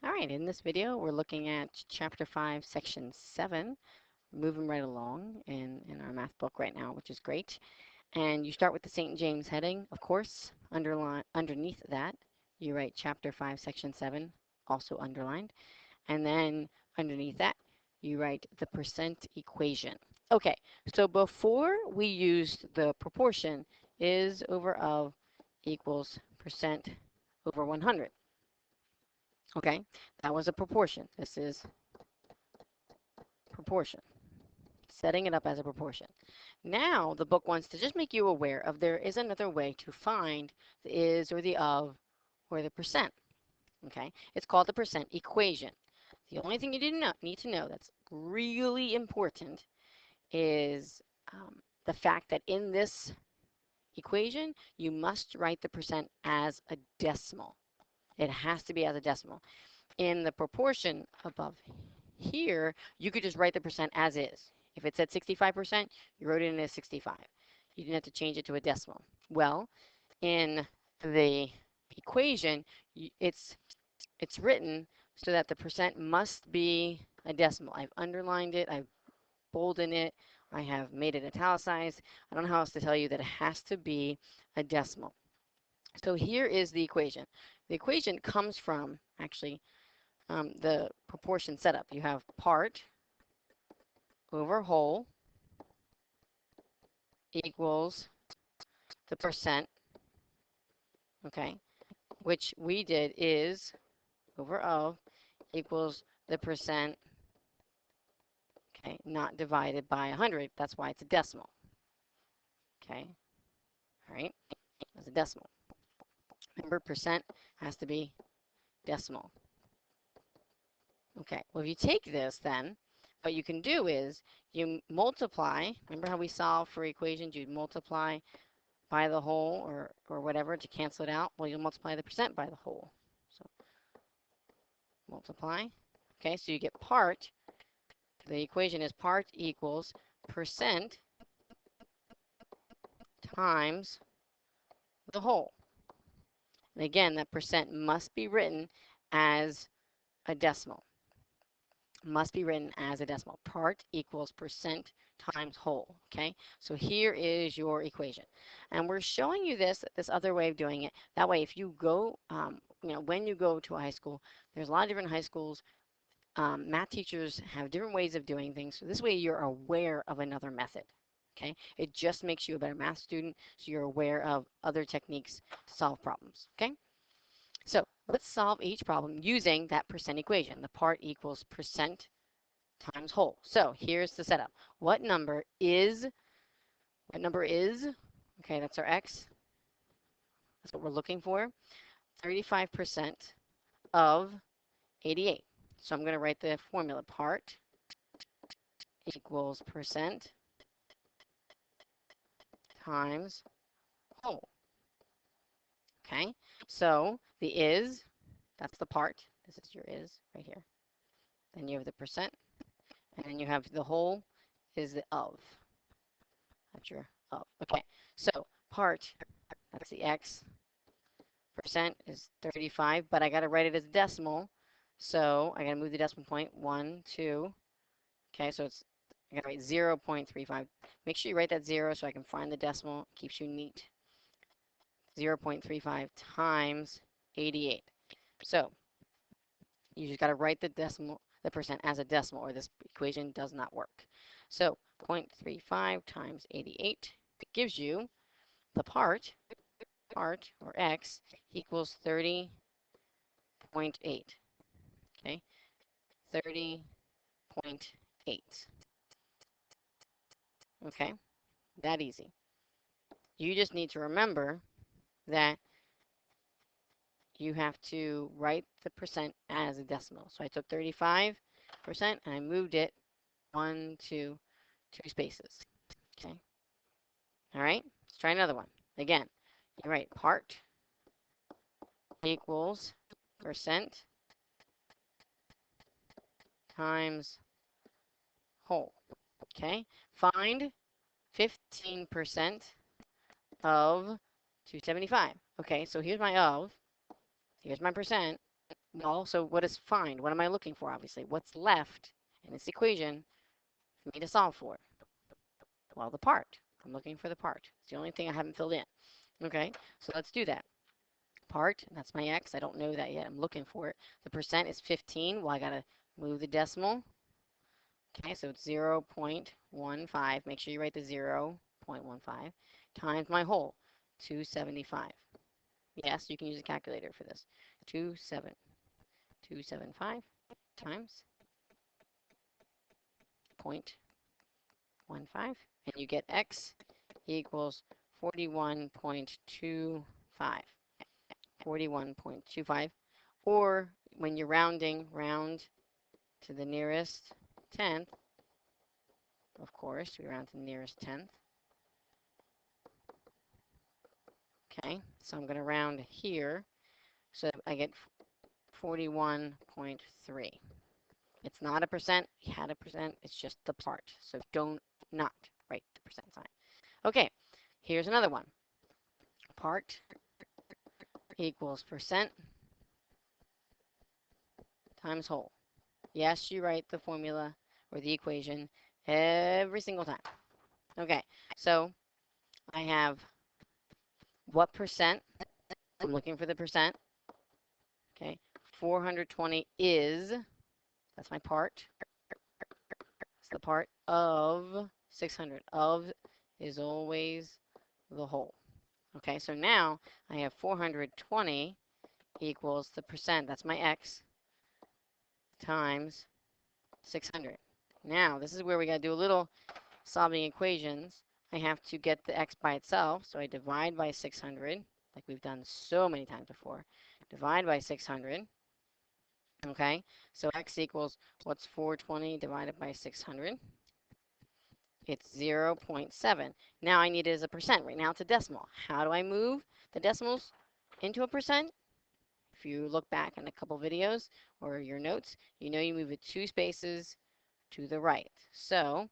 All right, in this video, we're looking at Chapter 5, Section 7, moving right along in our math book right now, which is great. And you start with the St. James heading, of course. Underneath that, you write Chapter 5, Section 7, also underlined. And then underneath that, you write the percent equation. Okay, so before we used the proportion, is over of equals percent over 100. Okay, that was a proportion. This is proportion, setting it up as a proportion. Now the book wants to just make you aware of there is another way to find the is or the of or the percent. Okay, it's called the percent equation. The only thing you need to know that's really important is the fact that in this equation, you must write the percent as a decimal. It has to be as a decimal. In the proportion above here, you could just write the percent as is. If it said 65%, you wrote it in as 65. You didn't have to change it to a decimal. Well, in the equation, it's written so that the percent must be a decimal. I've underlined it, I've bolded it, I have made it italicized. I don't know how else to tell you that it has to be a decimal. So here is the equation. The equation comes from, actually, the proportion setup. You have part over whole equals the percent, okay, which we did is over of equals the percent, okay, not divided by 100. That's why it's a decimal, okay, all right, as a decimal. Remember, percent has to be decimal. Okay, well, if you take this then, what you can do is you multiply. Remember how we solve for equations? You'd multiply by the whole or whatever to cancel it out. Well, you'll multiply the percent by the whole. So multiply. Okay, so you get part. The equation is part equals percent times the whole. And again, that percent must be written as a decimal. Must be written as a decimal. Part equals percent times whole. Okay, so here is your equation, and we're showing you this other way of doing it. That way, if you go, when you go to a high school, there's a lot of different high schools. Math teachers have different ways of doing things. So this way, you're aware of another method. Okay, it just makes you a better math student, so you're aware of other techniques to solve problems. Okay. So let's solve each problem using that percent equation. The part equals percent times whole. So here's the setup. What number is, okay, that's our x. That's what we're looking for. 35% of 88. So I'm going to write the formula. Part equals percent times whole. Okay, so the is, that's the part. This is your is right here. Then you have the percent, and then you have the whole is the of. That's your of. Okay, so part, that's the x. Percent is 35, but I got to write it as decimal. So I got to move the decimal point. 1, 2. Okay, so it's, I got to write 0.35. Make sure you write that 0 so I can find the decimal. It keeps you neat. 0.35 times 88. So you just got to write the percent as a decimal, or this equation does not work. So 0.35 times 88 gives you the part, or x, equals 30.8. Okay, 30.8. Okay, that easy. You just need to remember that you have to write the percent as a decimal. So I took 35% and I moved it 1, 2, 2 spaces. Okay. All right, let's try another one. Again, you write part equals percent times whole. Okay, find 15% of 275. Okay, so here's my of, here's my percent, Well, so what is find? What am I looking for, obviously? What's left in this equation for me to solve for? Well, the part. I'm looking for the part. It's the only thing I haven't filled in. Okay, so let's do that. Part, that's my x. I don't know that yet. I'm looking for it. The percent is 15. Well, I got to move the decimal. Okay, so it's 0.15. Make sure you write the 0.15 times my whole, 275. Yes, you can use a calculator for this. 275 times 0.15, and you get x equals 41.25. 41.25, or when you're rounding, round to the nearest tenth. Of course, we round to the nearest tenth. Okay, so I'm going to round here, so I get 41.3. It's not a percent. We had a percent. It's just the part. So don't not write the percent sign. Okay, here's another one. Part equals percent times whole. Yes, you write the formula or the equation every single time. Okay, so I have what percent? I'm looking for the percent. Okay, 420 is, that's my part. It's the part of 600. Of is always the whole. Okay, so now I have 420 equals the percent, that's my x, times 600. Now, this is where we got to do a little solving equations. I have to get the x by itself, so I divide by 600, like we've done so many times before. Divide by 600. Okay, so x equals, what's 420 divided by 600? It's 0.7. Now I need it as a percent. Right now it's a decimal. How do I move the decimals into a percent? If you look back in a couple videos or your notes, you know you move it 2 spaces to the right. So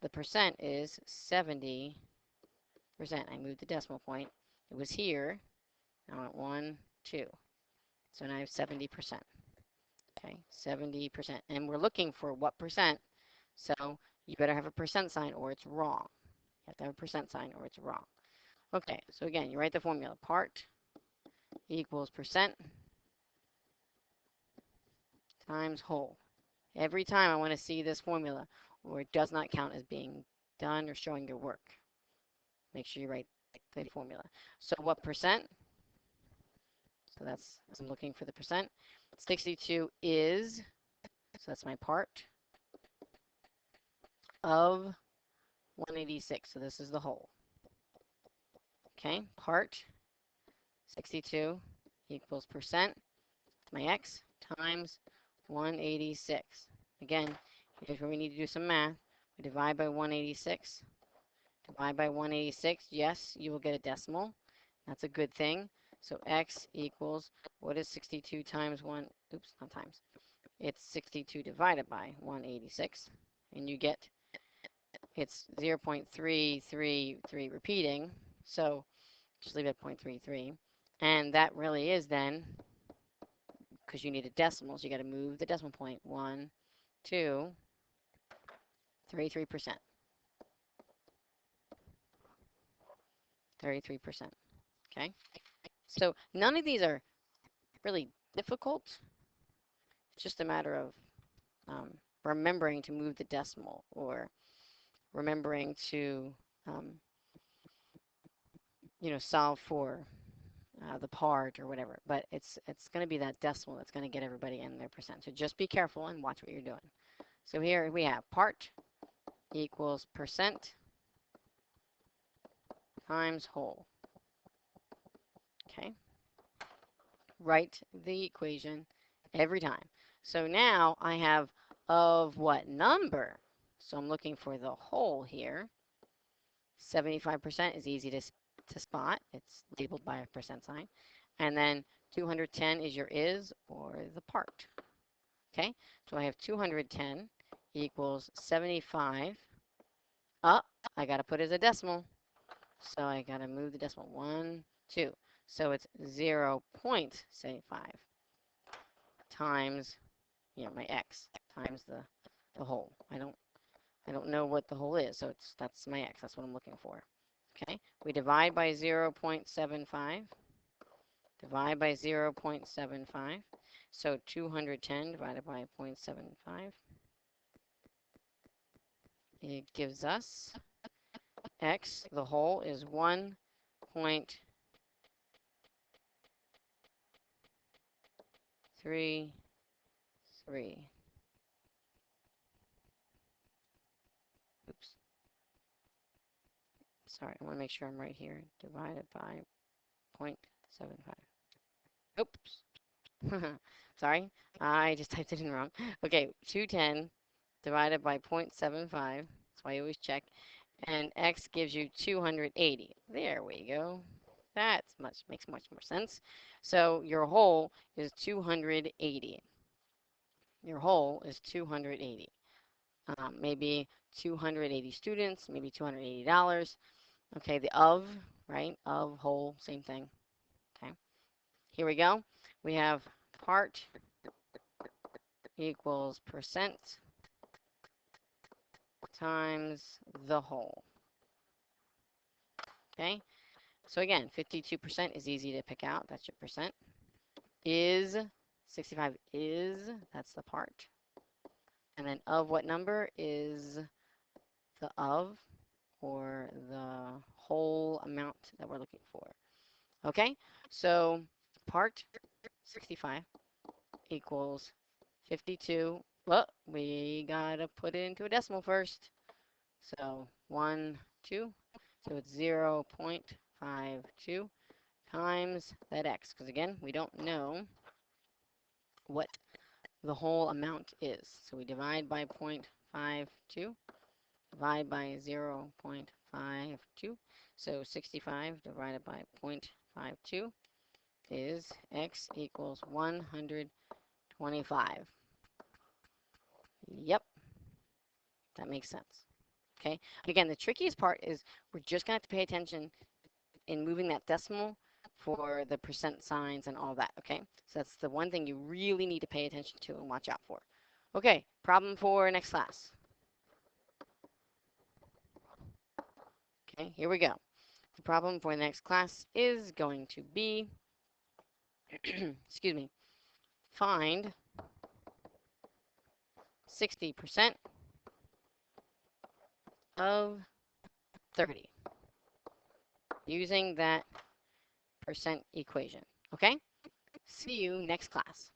the percent is 70%. I moved the decimal point. It was here. Now I went 1, 2. So now I have 70%. Okay, 70%. And we're looking for what percent? So you better have a percent sign or it's wrong. You have to have a percent sign or it's wrong. Okay, so again, you write the formula. Part equals percent times whole. Every time I want to see this formula or it does not count as being done or showing your work, make sure you write the formula. So what percent? So that's, I'm looking for the percent. 62 is, so that's my part, of 186. So this is the whole. Okay, part 62 equals percent, my x, times 186. Again, here's where we need to do some math. We divide by 186. Divide by 186. Yes, you will get a decimal. That's a good thing. So x equals, what is 62 times 1? Oops, not times. It's 62 divided by 186. And you get, it's 0.333 repeating. So just leave it at 0.33. And that really is then, because you need a decimal, so you got to move the decimal point. 1, 2, 33%. 33%. Okay? So none of these are really difficult. It's just a matter of remembering to move the decimal or remembering to, you know, solve for the part or whatever. But it's going to be that decimal that's going to get everybody in their percent. So just be careful and watch what you're doing. So here we have part equals percent times whole. Okay. Write the equation every time. So now I have of what number? So I'm looking for the whole here. 75% is easy to spot. It's labeled by a percent sign. And then 210 is your is or the part. Okay, so I have 210 equals 75. Up, I got to put it as a decimal. So I got to move the decimal. 1, 2. So it's 0.75. times, my x times the whole. I don't know what the whole is, so that's my x. That's what I'm looking for. Okay, we divide by 0.75. Divide by 0.75. So 210 divided by 0.75. It gives us x, the whole, is 1.33. Oops. Sorry, I want to make sure I'm right here. Divided by 0.75. Oops. Sorry, I just typed it in wrong. Okay, 210 divided by 0.75. That's why I always check. And x gives you 280. There we go. That makes much more sense. So your whole is 280. Your whole is 280. Maybe 280 students, maybe $280. Okay, the of, right? Of, whole, same thing. Okay, here we go. We have part equals percent times the whole. Okay, so again, 52% is easy to pick out. That's your percent. Is 65 is, that's the part. And then of what number is the of, or the whole amount that we're looking for. Okay, so part 65 equals 52. Well, we gotta put it into a decimal first. So 1, 2. So it's 0.52 times that x. Because again, we don't know what the whole amount is. So we divide by 0.52. Divide by 0.52. So 65 divided by 0.52 is x equals 125. Yep, that makes sense. Okay, again, the trickiest part is we're just going to have to pay attention in moving that decimal for the percent signs and all that, okay? So that's the one thing you really need to pay attention to and watch out for. Okay, problem for next class. Okay, here we go. The problem for the next class is going to be, excuse me, find 60% of 30 using that percent equation. Okay? See you next class.